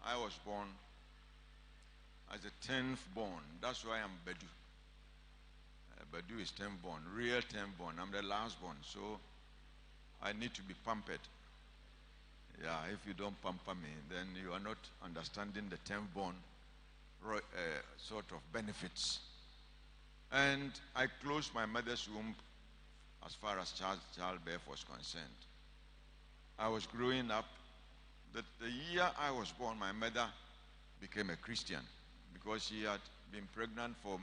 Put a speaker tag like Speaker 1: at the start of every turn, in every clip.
Speaker 1: I was born as the 10th born. That's why I'm Baduh. Baduh is 10th born, real 10th born. I'm the last born, so I need to be pampered. Yeah, if you don't pamper me, then you are not understanding the 10th born sort of benefits. And I closed my mother's womb as far as childbirth was concerned. I was growing up. The year I was born, my mother became a Christian because she had been pregnant for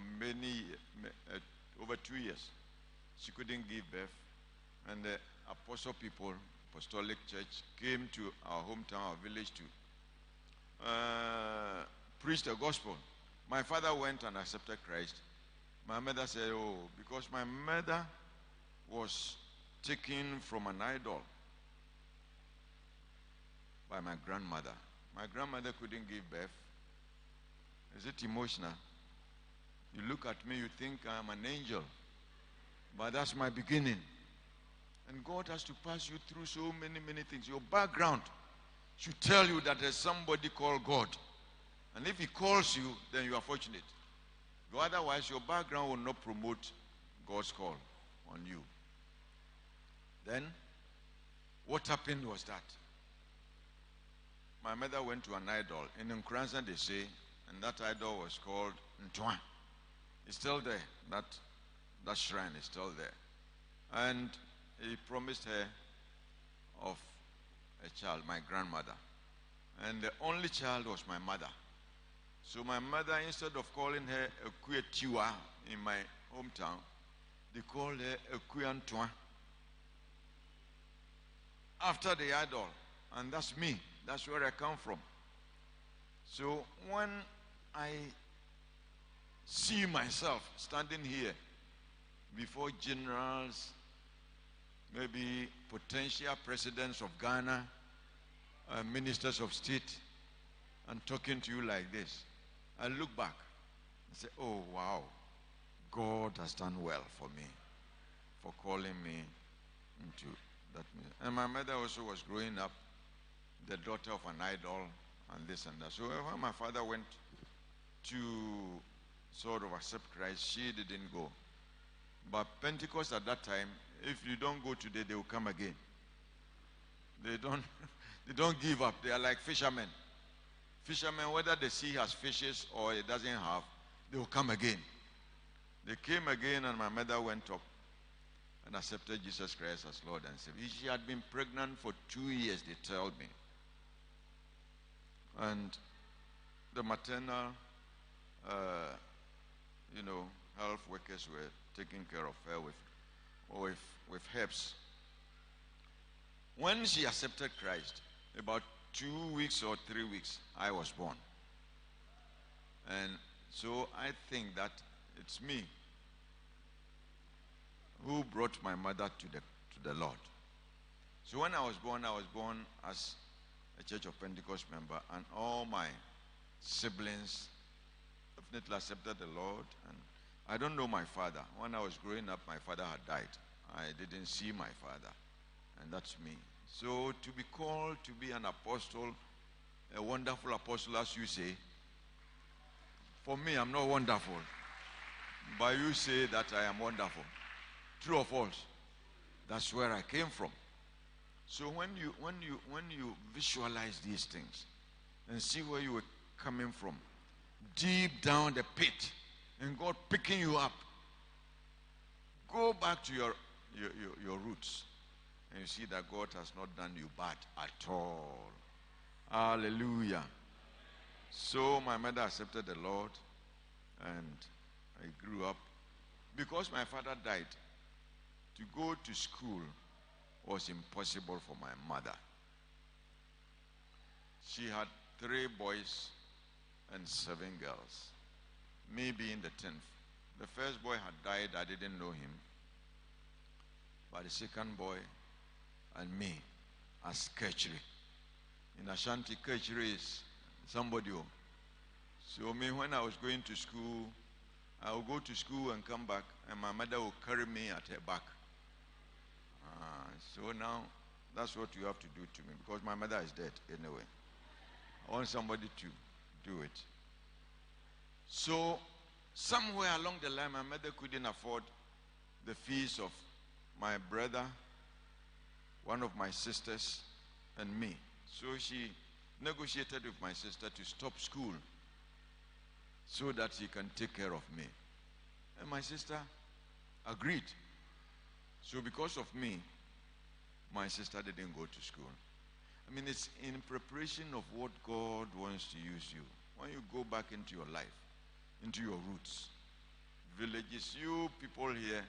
Speaker 1: over 2 years. She couldn't give birth. And the apostle people, apostolic church, came to our hometown, our village to preach the gospel. My father went and accepted Christ. My mother said, oh, because my mother was taken from an idol by my grandmother. My grandmother couldn't give birth. Is it emotional? You look at me, you think I'm an angel. But that's my beginning. And God has to pass you through so many things. Your background should tell you that there's somebody called God. And if he calls you, then you are fortunate. But otherwise, your background will not promote God's call on you. Then, what happened was that my mother went to an idol. In Nkranza they say, and that idol was called Ntwa. It's still there. That shrine is still there. And he promised her of a child, my grandmother. And the only child was my mother. So my mother, instead of calling her Ekuetiwa in my hometown, they called her Ekuantwa. After the idol. And that's me. That's where I come from. So when I see myself standing here before generals, maybe potential presidents of Ghana, ministers of state, and talking to you like this, I look back and say, oh, wow, God has done well for me, for calling me into that. And my mother also was growing up, the daughter of an idol, and this and that. So when my father went to sort of accept Christ, she didn't go. But Pentecost at that time, if you don't go today, they will come again. They don't give up. They are like fishermen. Fishermen, whether the sea has fishes or it doesn't have, they will come again. They came again, and my mother went up and accepted Jesus Christ as Lord and Savior. She had been pregnant for 2 years, they told me. And the maternal, health workers were taking care of her with herbs. When she accepted Christ, about 2 weeks or 3 weeks, I was born. And so I think that it's me who brought my mother to the Lord. So when I was born as a Church of Pentecost member, and all my siblings definitely accepted the Lord. And I don't know my father. When I was growing up, my father had died. I didn't see my father, and that's me. So to be called to be an apostle, a wonderful apostle, as you say, for me, I'm not wonderful, but you say that I am wonderful. True or false? That's where I came from. So when you visualize these things and see where you were coming from, deep down the pit, and God picking you up, go back to your roots, and you see that God has not done you bad at all. Hallelujah. So my mother accepted the Lord, and I grew up. Because my father died, to go to school was impossible for my mother. She had 3 boys and 7 girls, me being the 10th. The first boy had died, I didn't know him. But the second boy and me as Kerchiri. In Ashanti, Kerchiri is somebody. So me, when I was going to school, I would go to school and come back, and my mother would carry me at her back. So now, that's what you have to do to me, because my mother is dead anyway. I want somebody to do it. So somewhere along the line, my mother couldn't afford the fees of my brother, one of my sisters, and me. So she negotiated with my sister to stop school so that she can take care of me. And my sister agreed. So because of me, my sister didn't go to school. I mean, it's in preparation of what God wants to use you. When you go back into your life, into your roots, villages, you people here,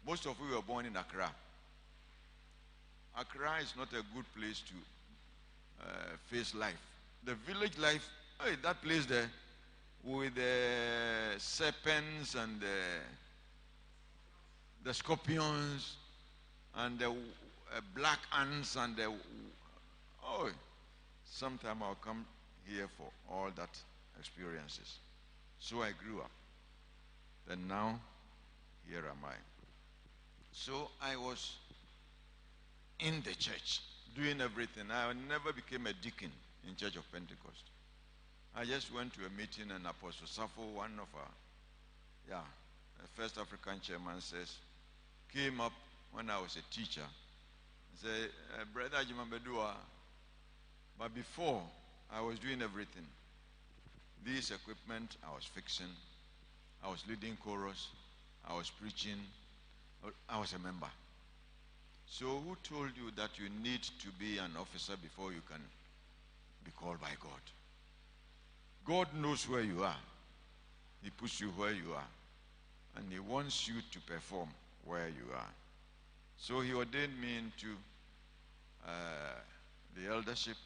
Speaker 1: most of you were born in Accra. Accra is not a good place to face life. The village life, hey, that place there, with the serpents and the scorpions and the black ants and the, oh, sometime I'll come here for all that experiences. So I grew up. Then now, here am I. So I was in the church, doing everything. I never became a deacon in Church of Pentecost. I just went to a meeting and Apostle Safo, one of our, the first African chairman says, came up when I was a teacher. He said, Brother Agyemang Baduh, but before I was doing everything. This equipment I was fixing, I was leading chorus, I was preaching, I was a member. So who told you that you need to be an officer before you can be called by God? God knows where you are. He puts you where you are. And he wants you to perform where you are. So he ordained me into the eldership,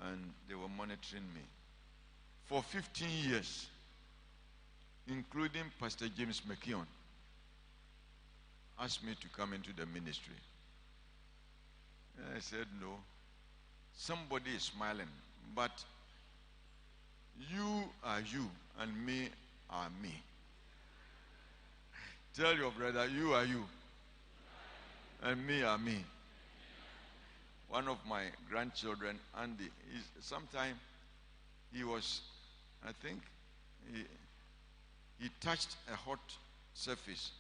Speaker 1: and they were monitoring me. For 15 years, including Pastor James McKeon, asked me to come into the ministry. And I said, no. Somebody is smiling, but you are you, and me are me. Tell your brother, you are you, and me are me. One of my grandchildren, Andy, sometime he was, I think, he touched a hot surface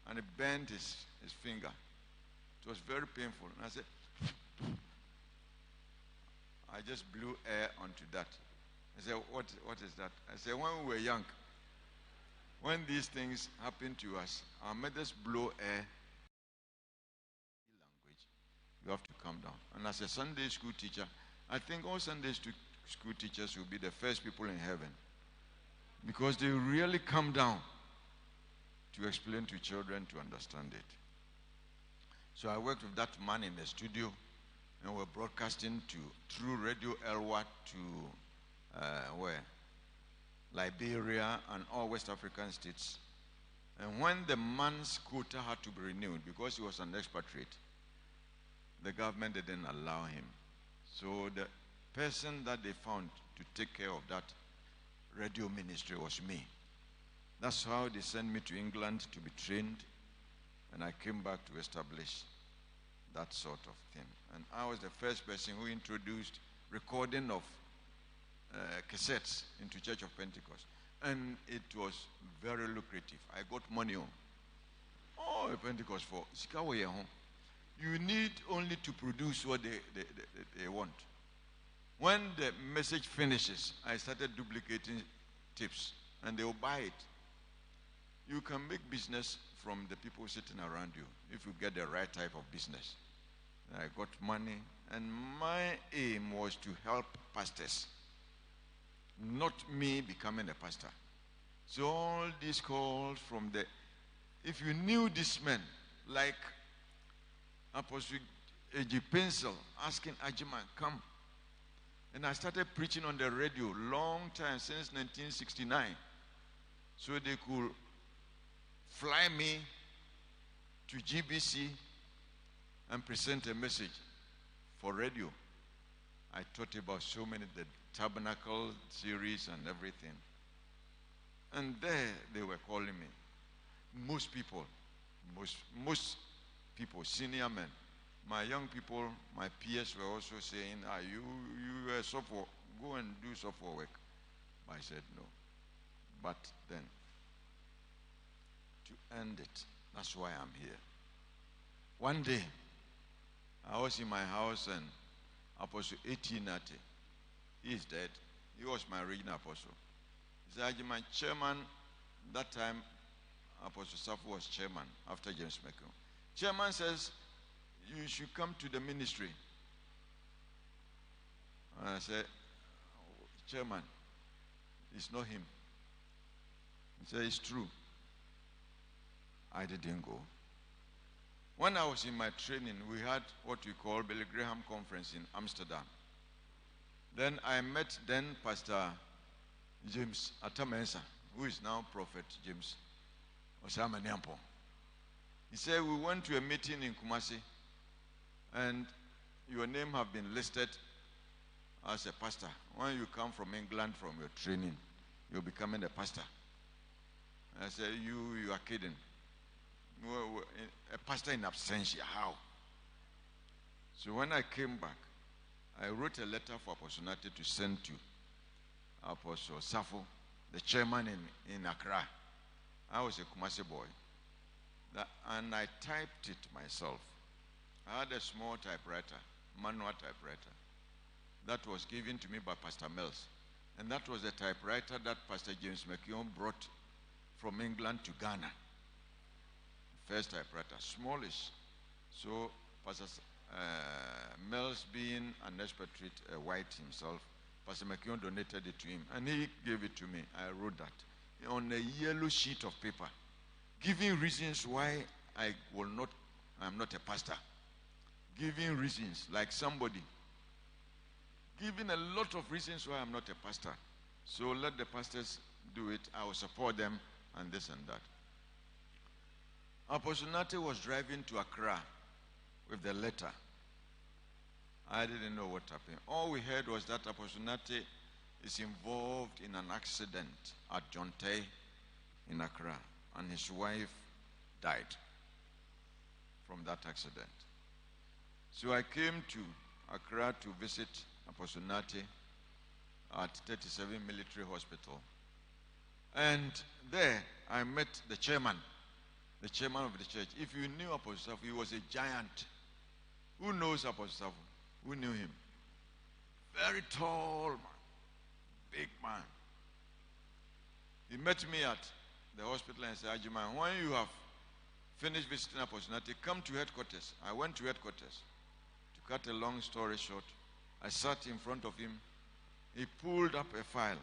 Speaker 1: and it burned his finger. It was very painful. And I said, I just blew air onto that. I said, what is that? I said, when we were young, when these things happen to us, our mothers blow air. Language, you have to calm down. And as a Sunday school teacher, I think all Sunday school teachers will be the first people in heaven, because they really come down to explain to children to understand it. So I worked with that man in the studio, and we're broadcasting through Radio Elwa to where? Liberia and all West African states. And when the man's quota had to be renewed, because he was an expatriate, the government didn't allow him. So the person that they found to take care of that radio ministry was me. That's how they sent me to England to be trained, and I came back to establish that sort of thing. And I was the first person who introduced recording of cassettes into Church of Pentecost. And it was very lucrative. I got money on. Oh, Pentecost for Sikawe. You need only to produce what they want. When the message finishes, I started duplicating tips, and they will buy it. You can make business from the people sitting around you if you get the right type of business. I got money, and my aim was to help pastors, not me becoming a pastor. So all these calls from if you knew these men, like Apostle A.G. Pencil asking Agyemang, come. And I started preaching on the radio long time, since 1969. So they could fly me to GBC and present a message for radio. I taught about so many, the Tabernacle series and everything. And there they were calling me. Most people, senior men, my young people, my peers were also saying, you are so for, go and do software work. I said no. But then, to end it, that's why I'm here. One day, I was in my house and Apostle 1890, he is dead. He was my regional apostle. He said, Agyemang, chairman, that time Apostle Safu was chairman after James McKeown. Chairman says, you should come to the ministry. And I said, chairman, it's not him. He said, it's true. I didn't go. When I was in my training, we had what we call Billy Graham Conference in Amsterdam. Then I met Pastor James Atamensa, who is now Prophet James Osama Nyampo. He said, we went to a meeting in Kumasi, and your name have been listed as a pastor. When you come from England from your training, you're becoming a pastor. I said, you are kidding. A pastor in absentia, how? So when I came back, I wrote a letter for Apostle Nate to send to Apostle Safu, the chairman in Accra. I was a Kumasi boy. And I typed it myself. I had a small typewriter, manual typewriter, that was given to me by Pastor Mills. And that was the typewriter that Pastor James McKeown brought from England to Ghana. First typewriter, smallish. So Pastor Mills, being an expatriate, white himself, Pastor McKeown donated it to him, and he gave it to me. I wrote that on a yellow sheet of paper, giving reasons why I'm not a pastor. Giving reasons, like somebody. Giving a lot of reasons why I'm not a pastor. So let the pastors do it. I will support them and this and that. Apostle Nate was driving to Accra with the letter. I didn't know what happened. All we heard was that Apostle Nate is involved in an accident at Jonte in Accra, and his wife died from that accident. So I came to Accra to visit Apostle Nate at 37 Military Hospital. And there I met the chairman of the church. If you knew Apostle Safu, he was a giant. Who knows Apostle Safu? Who knew him? Very tall man, big man. He met me at the hospital and said, Agyemang, when you have finished visiting Apostle Nate, come to headquarters. I went to headquarters. To cut a long story short, I sat in front of him. He pulled up a file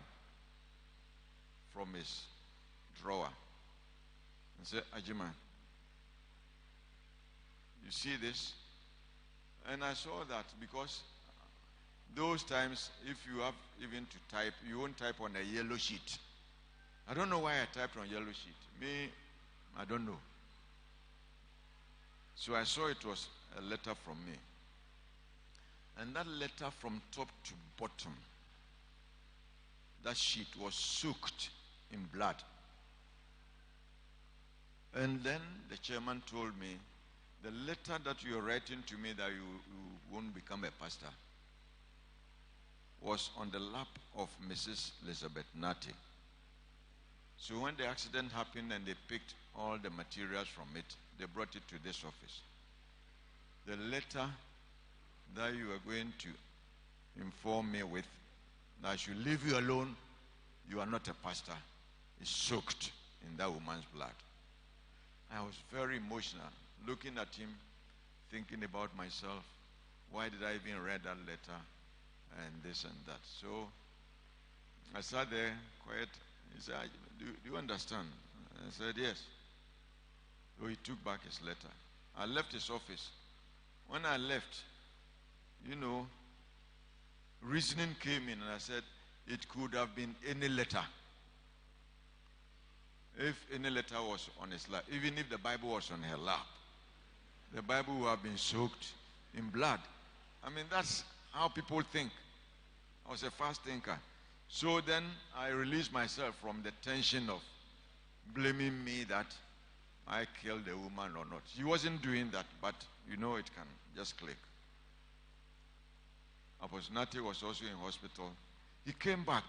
Speaker 1: from his drawer and said, Agyemang, you see this? And I saw that because those times, if you have even to type, you won't type on a yellow sheet. I don't know why I typed on yellow sheet. Me, I don't know. So I saw it was a letter from me. And that letter from top to bottom, that sheet was soaked in blood. And then the chairman told me, the letter that you're writing to me that you won't become a pastor was on the lap of Mrs. Elizabeth Nate. So when the accident happened and they picked all the materials from it, they brought it to this office. The letter that you are going to inform me with, that I should leave you alone, you are not a pastor, is soaked in that woman's blood. I was very emotional, looking at him, thinking about myself. Why did I even read that letter and this and that? So I sat there quiet. He said, do you understand? I said, yes. So he took back his letter. I left his office. When I left, reasoning came in, and I said, it could have been any letter. If any letter was on his lap, even if the Bible was on her lap, the Bible would have been soaked in blood. I mean, that's how people think. I was a fast thinker. So then I released myself from the tension of blaming me that I killed the woman or not. He wasn't doing that, but it can just click. Apostle Nate was also in hospital. He came back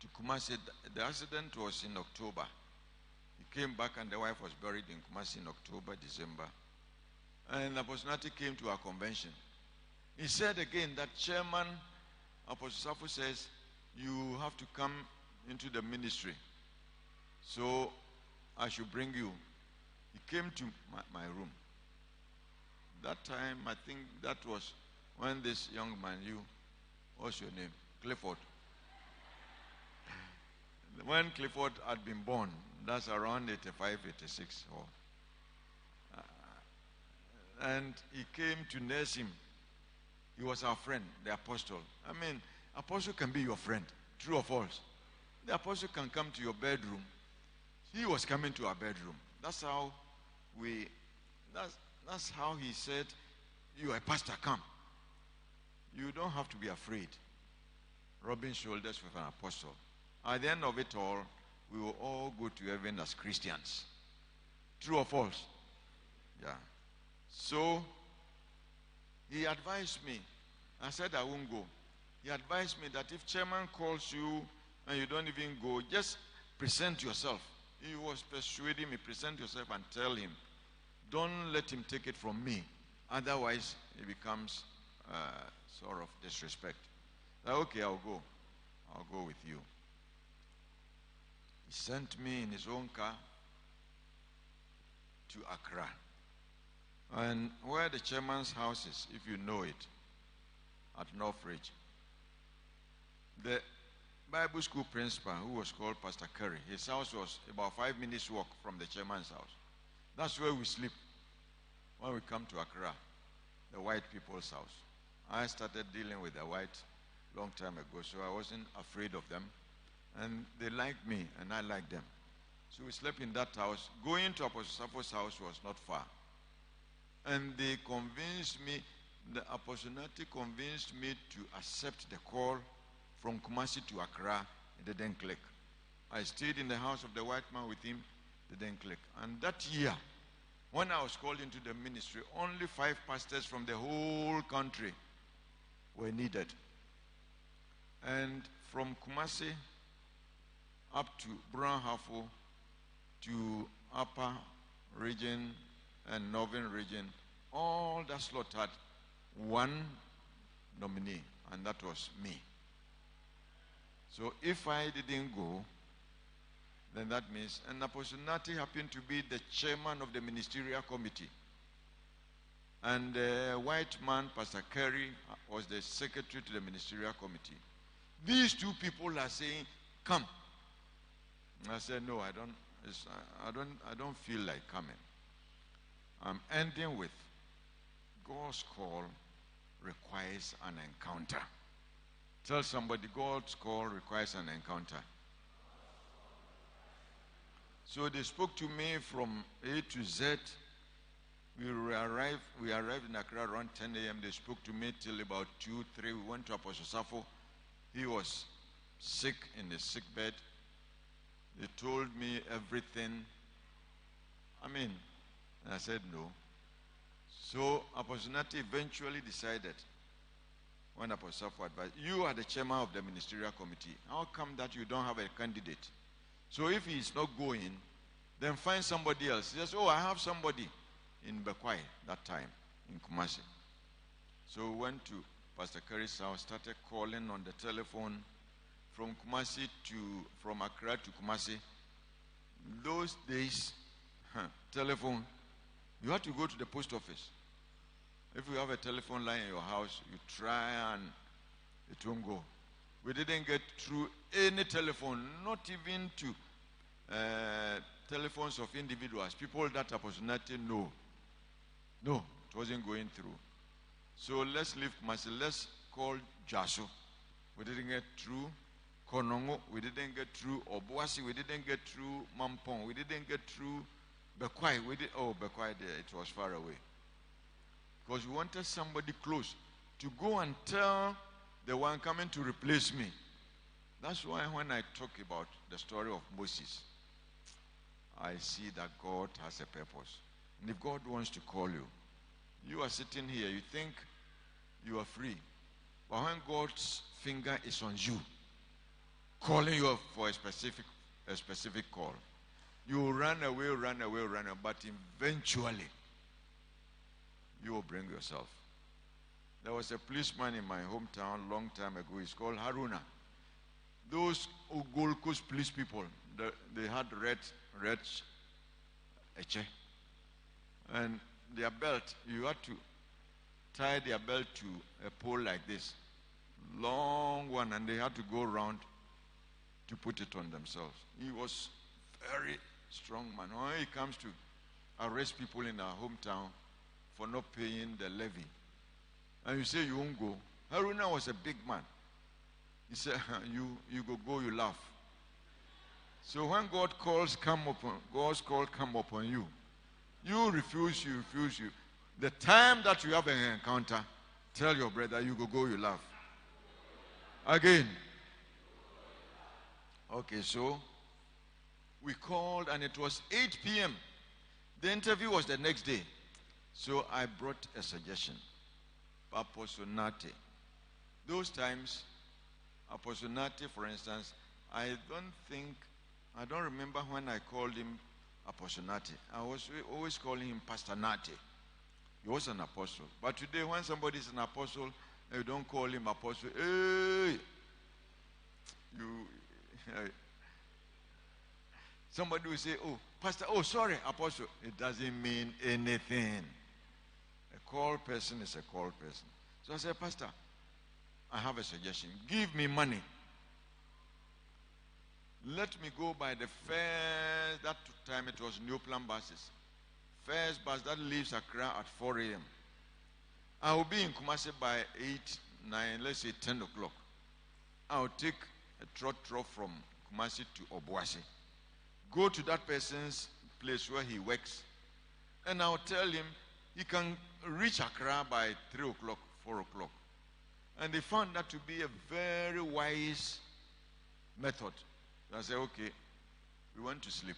Speaker 1: to Kumasi. The accident was in October. He came back and the wife was buried in Kumasi in October, December. And Apostle Nati came to our convention. He said again that Chairman Apostle Safo says, you have to come into the ministry. So I should bring you. He came to my room. That time, I think that was when this young man, what's your name? Clifford. When Clifford had been born, that's around 85, 86. And he came to nurse him. He was our friend, the apostle. I mean, apostle can be your friend, true or false. The apostle can come to your bedroom. He was coming to our bedroom. That's how that's how he said, you are a pastor, come. You don't have to be afraid. Rubbing shoulders with an apostle. At the end of it all, we will all go to heaven as Christians. True or false? Yeah. So, he advised me. I said I won't go. He advised me that if chairman calls you and you don't even go, just present yourself. He was persuading me, present yourself and tell him. Don't let him take it from me. Otherwise, it becomes sort of disrespect. Okay, I'll go. I'll go with you. He sent me in his own car to Accra. And where the chairman's house is, if you know it, at Northridge, the Bible school principal, who was called Pastor Curry, his house was about 5 minutes walk from the chairman's house. That's where we sleep when we come to Accra, the white people's house. I started dealing with the white long time ago, so I wasn't afraid of them. And they liked me, and I liked them. So we slept in that house. Going to Apostle Safo's house was not far. And they convinced me, the Apostle Nati convinced me to accept the call from Kumasi to Accra. It didn't click. I stayed in the house of the white man with him. It didn't click. And that year, when I was called into the ministry, only 5 pastors from the whole country were needed. And from Kumasi up to Brunhafo to Upper Region and Northern Region, all that slot had one nominee, and that was me. So if I didn't go, then that means, and Apostle Nati happened to be the chairman of the ministerial committee. And the white man, Pastor Kerry, was the secretary to the ministerial committee. These two people are saying, come. And I said, no, I don't feel like coming. I'm ending with, God's call requires an encounter. Tell somebody, God's call requires an encounter. So they spoke to me from A to Z. We arrived in Accra around 10 a.m. They spoke to me till about 2, 3. We went to Apostle Safo. He was sick in the sick bed. They told me everything. And I said no. So Apostle Nati eventually decided, when Apostle Safo advised, you are the chairman of the ministerial committee. How come that you don't have a candidate? So if he is not going, then find somebody else. He says, oh, I have somebody in Bekwai that time, in Kumasi. So we went to Pastor Kerry's house, started calling on the telephone from Accra to Kumasi. Those days, telephone, you had to go to the post office. If you have a telephone line in your house, you try and it won't go. We didn't get through any telephone, not even to telephones of individuals, people that Apostle Nati know. No, it wasn't going through. So let's leave Kumasi. Let's call Jaso. We didn't get through. Konongo, we didn't get through. Obuasi, we didn't get through. Mampong, we didn't get through. Bekwai, Bekwai there, it was far away. Because we wanted somebody close to go and tell the one coming to replace me. That's why when I talk about the story of Moses, I see that God has a purpose. And if God wants to call you, you are sitting here, you think you are free. But when God's finger is on you, calling you for a specific call, you run away, but eventually you will bring yourself. There was a policeman in my hometown long time ago. He's called Haruna. Those Gold Coast police people, they had red eche. And their belt, you had to tie their belt to a pole like this. Long one, and they had to go around to put it on themselves. He was very strong man. When he comes to arrest people in our hometown for not paying the levy, and you say you won't go. Haruna was a big man. He said, you go, you laugh. So when God's call come upon you, you refuse. The time that you have an encounter, tell your brother, you go, you laugh. Again. Okay, so we called and it was 8 p.m. The interview was the next day. So I brought a suggestion. Aposonate. Those times, Aposonate, for instance, I don't remember when I called him Aposonate. I was always calling him Pastor Nate. He was an apostle. But today, when somebody is an apostle, you don't call him apostle. Hey! Somebody will say, oh, pastor, oh, sorry, apostle. It doesn't mean anything. A called person is a called person. So I said, pastor, I have a suggestion. Give me money. Let me go by the first, that time it was New Plan buses. First bus that leaves Accra at 4 a.m. I will be in Kumasi by 8, 9, let's say 10 o'clock. I will take a trot from Kumasi to Obuasi. Go to that person's place where he works, and I'll tell him he can reach Accra by 3 o'clock, 4 o'clock. And they found that to be a very wise method. So I said, okay, we went to sleep.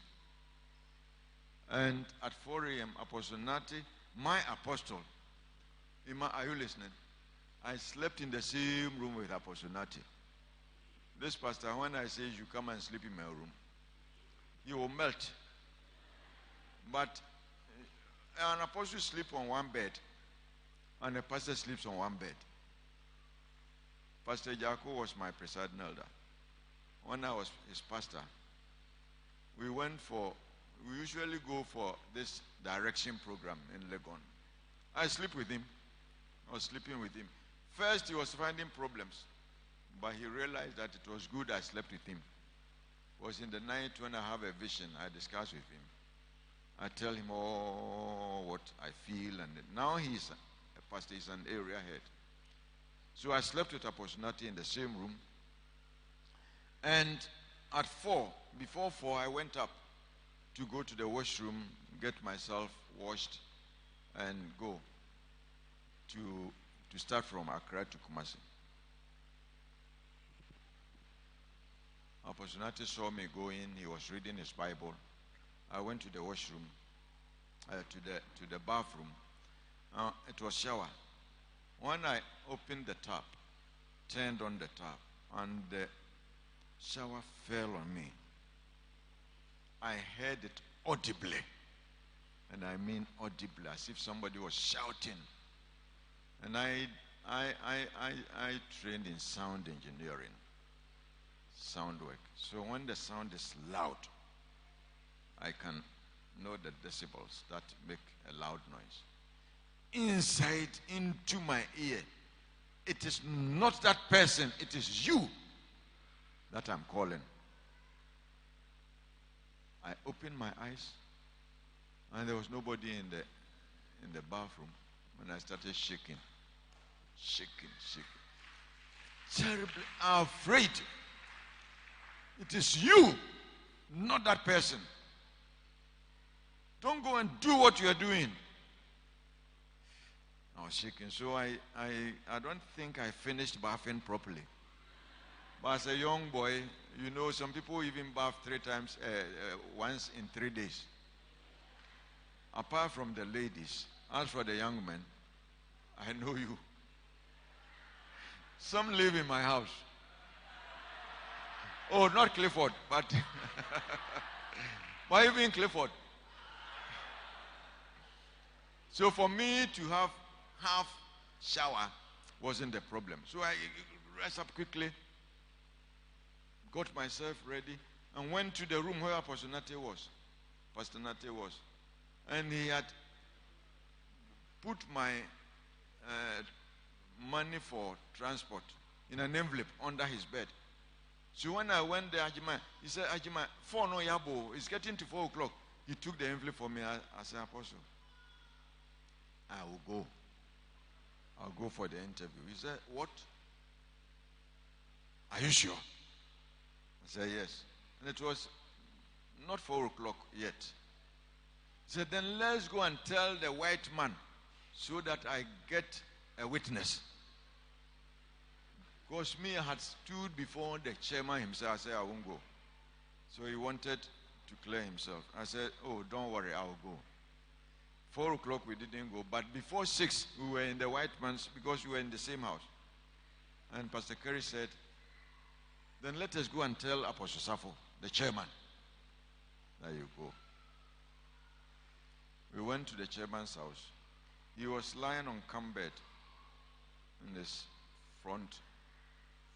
Speaker 1: And at 4 a.m., Apostle Nati, my apostle, Ima, are you listening? I slept in the same room with Apostle Nati. This pastor, when I say you come and sleep in my room, he will melt. But an apostle sleeps on one bed, and a pastor sleeps on one bed. Pastor Jaco was my presiding elder. When I was his pastor, we usually go for this direction program in Legon. I sleep with him. I was sleeping with him. First, he was finding problems, but he realized that it was good I slept with him. It was in the night when I have a vision, I discuss with him. I tell him all what I feel, and now he's a pastor, he's an area head. So I slept with Apostle Nati in the same room. And at 4, before 4, I went up to go to the washroom, get myself washed, and go to start from Accra to Kumasi. Apostle Nati saw me go in. He was reading his Bible. I went to the washroom, to the bathroom. It was shower. When I opened the tap, turned on the tap, and the shower fell on me, I heard it audibly. And I mean audibly, as if somebody was shouting. And I trained in sound engineering, sound work. So when the sound is loud, I can know the decibels that make a loud noise. Inside into my ear, it is not that person, it is you that I'm calling. I opened my eyes, and there was nobody in the bathroom when I started shaking. Terribly afraid. It is you, not that person. Don't go and do what you are doing. I was shaking, so I don't think I finished bathing properly. But as a young boy, you know, some people even bath 3 times, once in 3 days. Apart from the ladies, as for the young men, I know you. Some live in my house. Oh, not Clifford, but why even Clifford? So for me to have half shower wasn't the problem. So I dressed up quickly, got myself ready, and went to the room where Pastor Nate was. And he had put my money for transport in an envelope under his bed. So when I went there, he said, Agyemang, 4 no yabo, it's getting to 4 o'clock. He took the envelope for me. I said, Apostle, I will go. I'll go for the interview. He said, what? Are you sure? I said, yes. And it was not 4 o'clock yet. He said, then let's go and tell the white man so that I get a witness. Because me, I had stood before the chairman himself. I said, I won't go. So he wanted to clear himself. I said, oh, don't worry, I'll go. 4 o'clock we didn't go. But before 6, we were in the white man's, because we were in the same house. And Pastor Kerry said, then let us go and tell Apostle Safo, the chairman. There you go. We went to the chairman's house. He was lying on camp bed in this front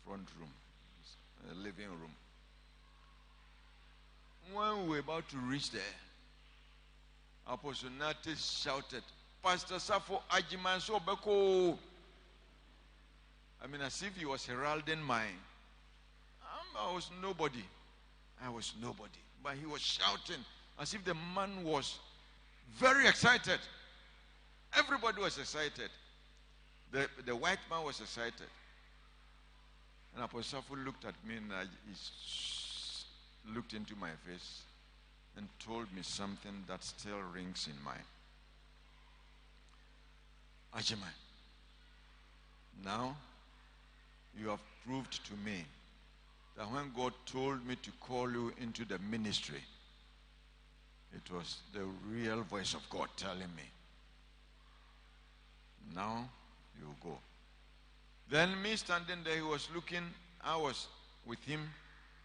Speaker 1: room, living room. When we were about to reach there, Apostle Nate shouted, Pastor Safo, Agyemang so beko. I mean, as if he was heralding mine. I was nobody. But he was shouting as if the man was very excited. Everybody was excited. The white man was excited. And Apostle Safo looked at me and he looked into my face and told me something that still rings in mind. Agyemang, now you have proved to me that when God told me to call you into the ministry, it was the real voice of God telling me, now you go. Then me standing there, he was looking, I was with him,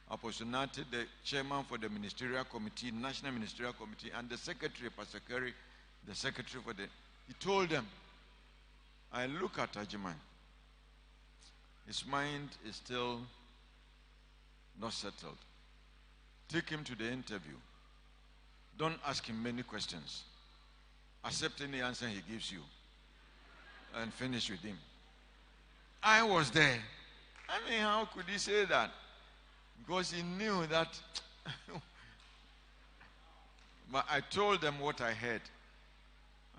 Speaker 1: Apostle Nate, the chairman for the ministerial committee, national ministerial committee, and the secretary, Pastor Kerry, the secretary for the, he told them, I look at Agyemang. His mind is still not settled. Take him to the interview. Don't ask him many questions. Accept any answer he gives you. And finish with him. I was there. I mean, how could he say that? Because he knew that. But I told them what I heard.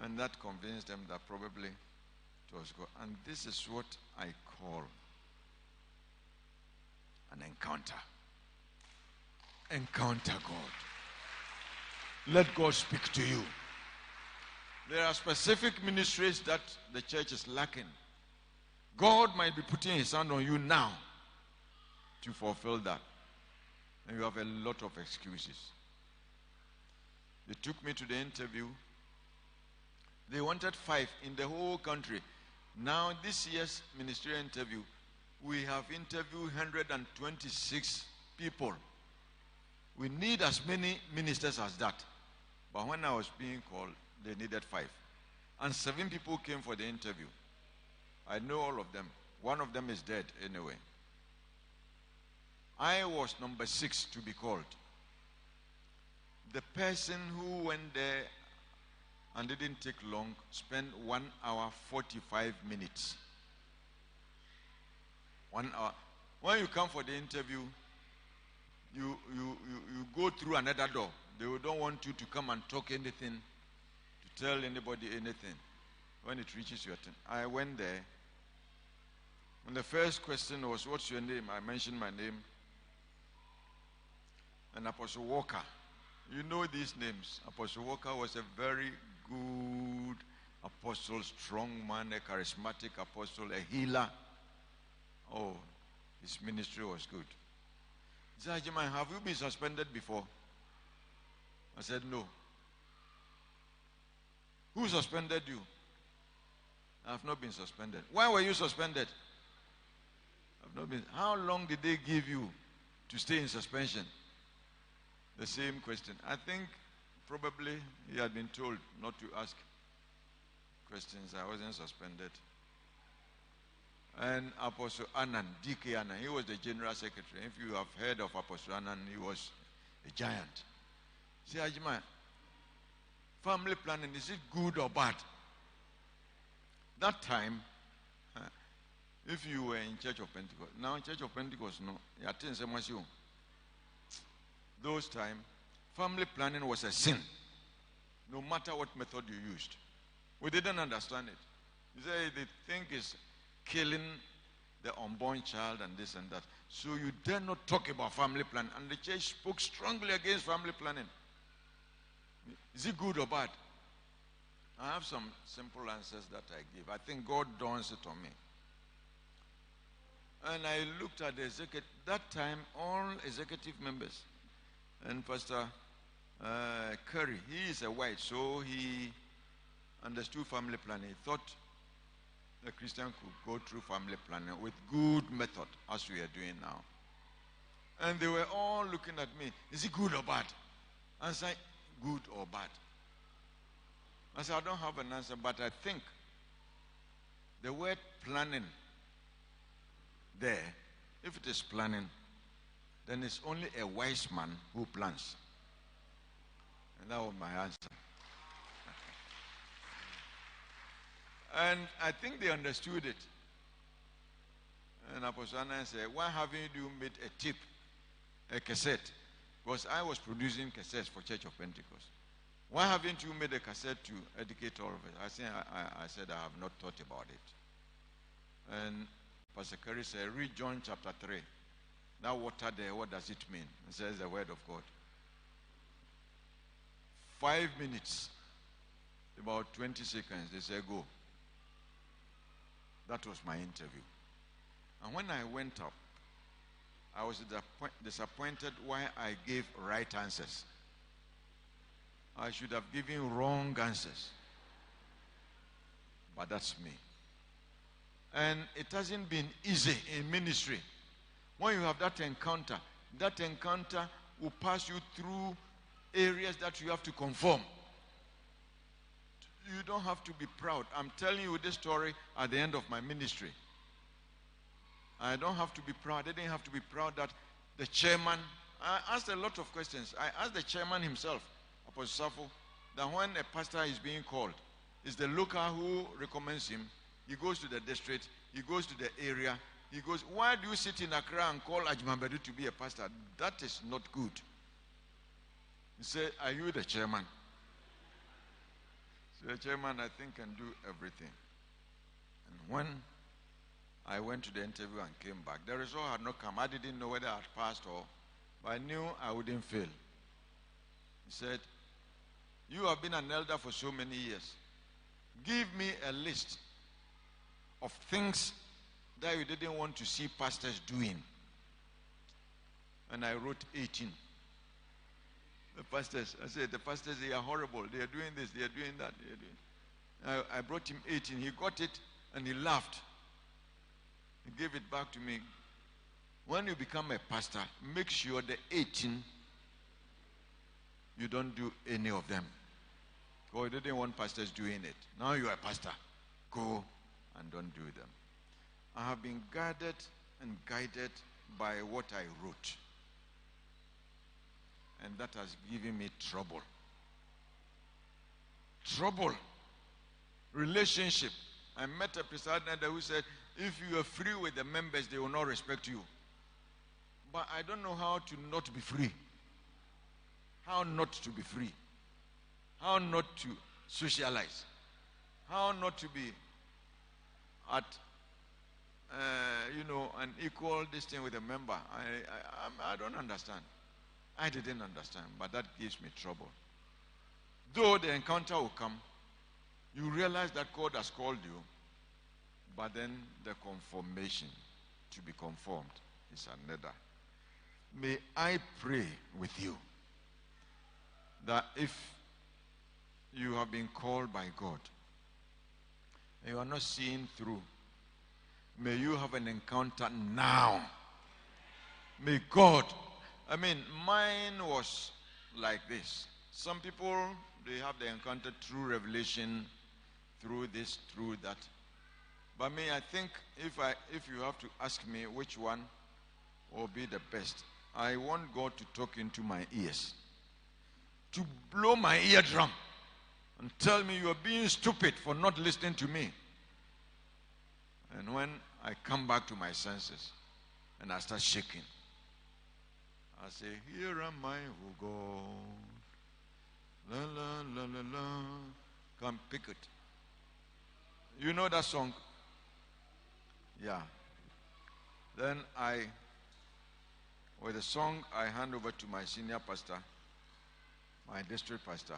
Speaker 1: And that convinced them that probably it was God. And this is what I call an encounter. Encounter God. Let God speak to you. There are specific ministries that the church is lacking. God might be putting his hand on you now to fulfill that. And you have a lot of excuses. They took me to the interview. They wanted 5 in the whole country. Now, this year's ministerial interview, we have interviewed 126 people. We need as many ministers as that. But when I was being called, they needed 5. And 7 people came for the interview. I know all of them. One of them is dead anyway. I was number 6 to be called. The person who went there and didn't take long spent 1 hour 45 minutes. 1 hour. When you come for the interview, you go through another door. They don't want you to come and talk anything, to tell anybody anything. When it reaches your turn. I went there. And the first question was, what's your name? I mentioned my name. And Apostle Walker. You know these names. Apostle Walker was a very good apostle, strong man, a charismatic apostle, a healer. Oh, his ministry was good. He said, Agyemang, have you been suspended before? I said, no. Who suspended you? I have not been suspended. Why were you suspended? I've not been. How long did they give you to stay in suspension? The same question. I think probably he had been told not to ask questions. I wasn't suspended. And Apostle Annan, DK Annan, he was the general secretary. If you have heard of Apostle Annan, he was a giant. Say, Agyemang, family planning, is it good or bad? That time, if you were in Church of Pentecost, now in Church of Pentecost, no, those time, family planning was a sin, no matter what method you used. We didn't understand it. They think it's killing the unborn child and this and that. So you dare not talk about family planning. And the church spoke strongly against family planning. Is it good or bad? I have some simple answers that I give. I think God dawns it on me. And I looked at the executive. That time, all executive members, and Pastor Curry, he is a white, so he understood family planning. He thought the Christian could go through family planning with good method, as we are doing now. And they were all looking at me. Is it good or bad? I said, good or bad? I said, I don't have an answer, but I think the word planning there, if it is planning, then it's only a wise man who plans. And that was my answer. And I think they understood it. And Apostle Anna said, why haven't you made a tip, a cassette? Because I was producing cassettes for Church of Pentecost. Why haven't you made a cassette to educate all of us? I said, I have not thought about it. And Pastor Curry said, read John chapter 3. That water there, what does it mean? It says the word of God. 5 minutes, about 20 seconds, they said, go. That was my interview. And when I went up, I was disappointed why I gave right answers. I should have given wrong answers. But that's me. And it hasn't been easy in ministry. When you have that encounter will pass you through areas that you have to conform. You don't have to be proud. I'm telling you this story at the end of my ministry. I don't have to be proud. I didn't have to be proud that the chairman, I asked a lot of questions. I asked the chairman himself, Apostle Safo, that when a pastor is being called, it's the local who recommends him. He goes to the district, he goes to the area, he goes, why do you sit in Accra and call Agyemang Baduh to be a pastor? That is not good. He said, are you the chairman? So the chairman, I think, can do everything. And when I went to the interview and came back, the result had not come. I didn't know whether I had passed or, but I knew I wouldn't fail. He said, you have been an elder for so many years. Give me a list of things that you didn't want to see pastors doing. And I wrote 18. The pastors, I said, the pastors, they are horrible. They are doing this, they are doing that. They are doing. I brought him 18. He got it and he laughed. He gave it back to me. When you become a pastor, make sure the 18, you don't do any of them. Because you didn't want pastors doing it. Now you are a pastor. Go and don't do them. I have been guided and guided by what I wrote. And that has given me trouble. Trouble. Relationship. I met a presiding elder who said, if you are free with the members, they will not respect you. But I don't know how to not be free. How not to be free. How not to socialize. How not to be at, an equal distance with a member. I don't understand. I didn't understand, but that gives me trouble. Though the encounter will come, you realize that God has called you, but then the conformation, to be conformed, is another. May I pray with you that if you have been called by God, and you are not seeing through, May you have an encounter now. May God, mine was like this. Some people, they have the encounter through revelation, through this, through that. But me, I think if you have to ask me which one will be the best, I want God to talk into my ears, to blow my eardrum and tell me you are being stupid for not listening to me. And when I come back to my senses and I start shaking, I say, here am I, O God. La la la la la. Come pick it. You know that song? Yeah. Then with the song, I hand over to my senior pastor, my district pastor.